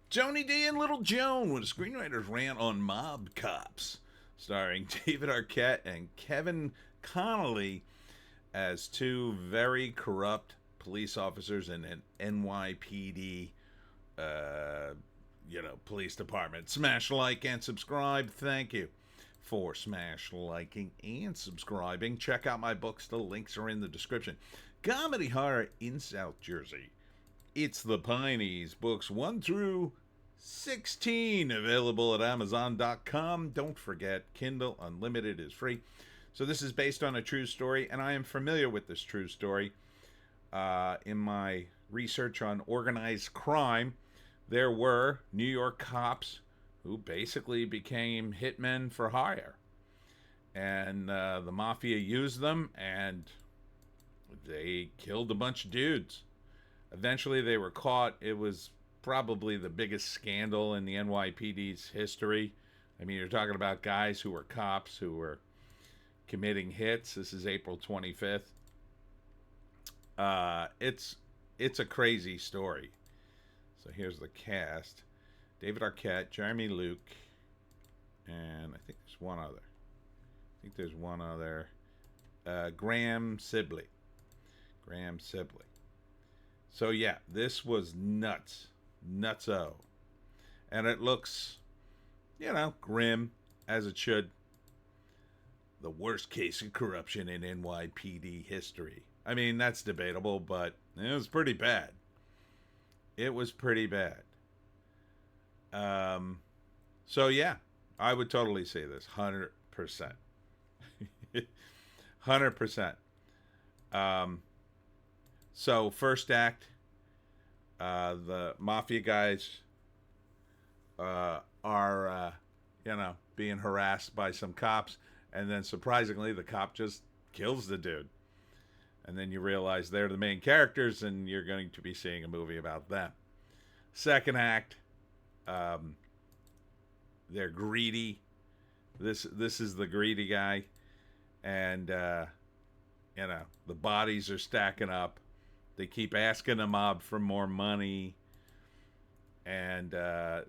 Joni D and Little Joan with a screenwriter's rant on mob cops, starring David Arquette and Kevin Connolly as two very corrupt police officers in an NYPD, police department. Smash like and subscribe. Thank you for smash liking and subscribing. Check out my books. The links are in the description. Comedy horror in South Jersey. It's the Pineys, books 1 through 16, available at Amazon.com. Don't forget, Kindle Unlimited is free. So this is based on a true story, and I am familiar with this true story. In my research on organized crime, there were New York cops who basically became hitmen for hire. And the mafia used them, and they killed a bunch of dudes. Eventually, they were caught. It was probably the biggest scandal in the NYPD's history. I mean, you're talking about guys who were cops who were committing hits. This is April 25th. It's a crazy story. So here's the cast: David Arquette, Jeremy Luke, and I think there's one other. Graham Sibley. So yeah, this was nutso, and it looks, grim as it should. The worst case of corruption in NYPD history. I mean, that's debatable, but it was pretty bad. So yeah, I would totally say this 100%. 100%. So first act, the mafia guys are being harassed by some cops, and then surprisingly the cop just kills the dude, and then you realize they're the main characters, and you're going to be seeing a movie about them. Second act, they're greedy. This is the greedy guy, and the bodies are stacking up. They keep asking the mob for more money, and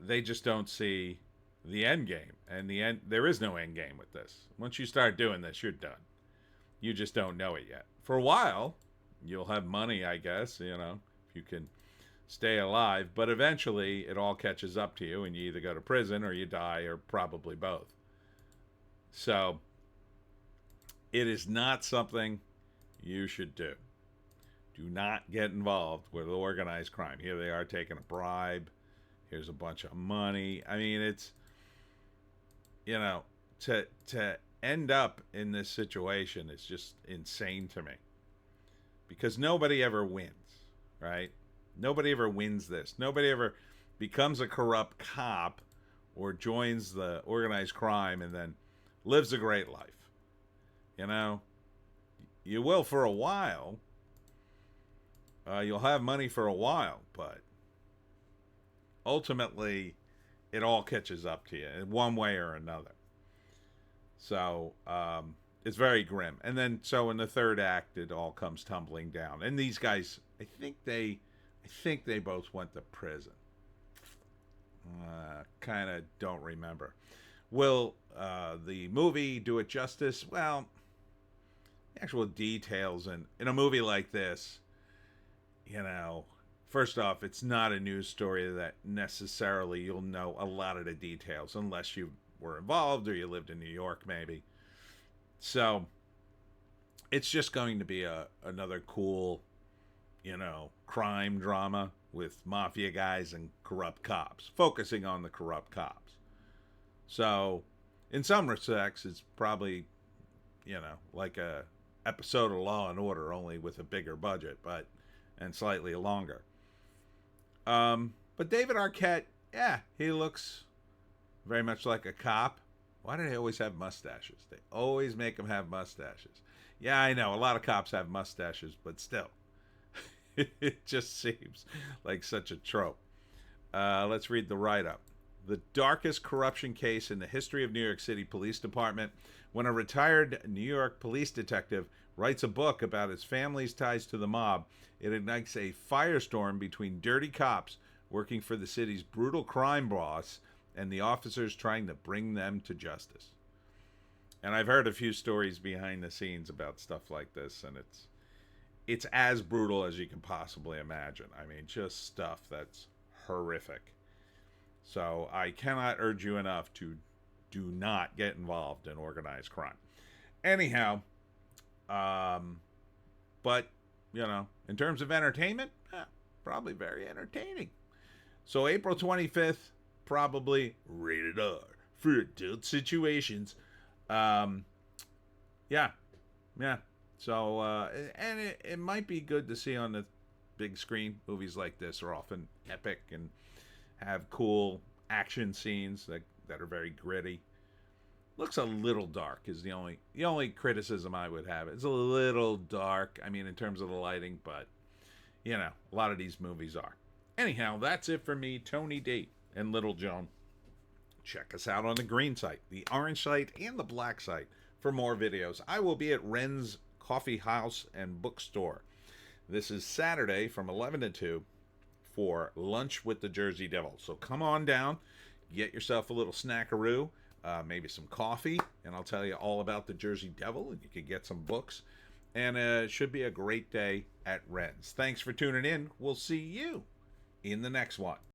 they just don't see the end game. And there is no end game with this. Once you start doing this, you're done. You just don't know it yet. For a while, you'll have money, I guess, if you can stay alive. But eventually, it all catches up to you, and you either go to prison or you die, or probably both. So, it is not something you should do. Do not get involved with organized crime. Here they are taking a bribe. Here's a bunch of money. I mean, it's, to end up in this situation is just insane to me. Because nobody ever wins, right? Nobody ever wins this. Nobody ever becomes a corrupt cop or joins the organized crime and then lives a great life. You will for a while. You'll have money for a while, but ultimately, it all catches up to you in one way or another. So it's very grim. And then, so in the third act, it all comes tumbling down. And these guys, I think they both went to prison. Kind of don't remember. Will the movie do it justice? Well, the actual details in a movie like this. First off, it's not a news story that necessarily you'll know a lot of the details unless you were involved or you lived in New York, maybe. So it's just going to be another cool, crime drama with mafia guys and corrupt cops, focusing on the corrupt cops. So in some respects, it's probably, like a episode of Law and Order, only with a bigger budget, and slightly longer. But David Arquette, yeah, he looks very much like a cop. Why do they always have mustaches? They always make them have mustaches. Yeah, I know, a lot of cops have mustaches, but still. It just seems like such a trope. Let's read the write-up. The darkest corruption case in the history of New York City Police Department. When a retired New York police detective writes a book about his family's ties to the mob, it ignites a firestorm between dirty cops working for the city's brutal crime boss and the officers trying to bring them to justice. And I've heard a few stories behind the scenes about stuff like this, and it's as brutal as you can possibly imagine. I mean, just stuff that's horrific. So I cannot urge you enough to do not get involved in organized crime. Anyhow, but, you know, in terms of entertainment, probably very entertaining. So April 25th, probably rated R for adult situations. Yeah. So, and it might be good to see on the big screen. Movies like this are often epic and have cool action scenes that are very gritty. Looks a little dark is the only criticism I would have. It's a little dark, I mean, in terms of the lighting, but, you know, a lot of these movies are. Anyhow, that's it for me, Tony D and Little Joan. Check us out on the green site, the orange site, and the black site for more videos. I will be at Ren's Coffee House and Bookstore. This is Saturday from 11 to 2 for Lunch with the Jersey Devil. So come on down, get yourself a little snackaroo, maybe some coffee, and I'll tell you all about the Jersey Devil, and you can get some books. And it should be a great day at Ren's. Thanks for tuning in. We'll see you in the next one.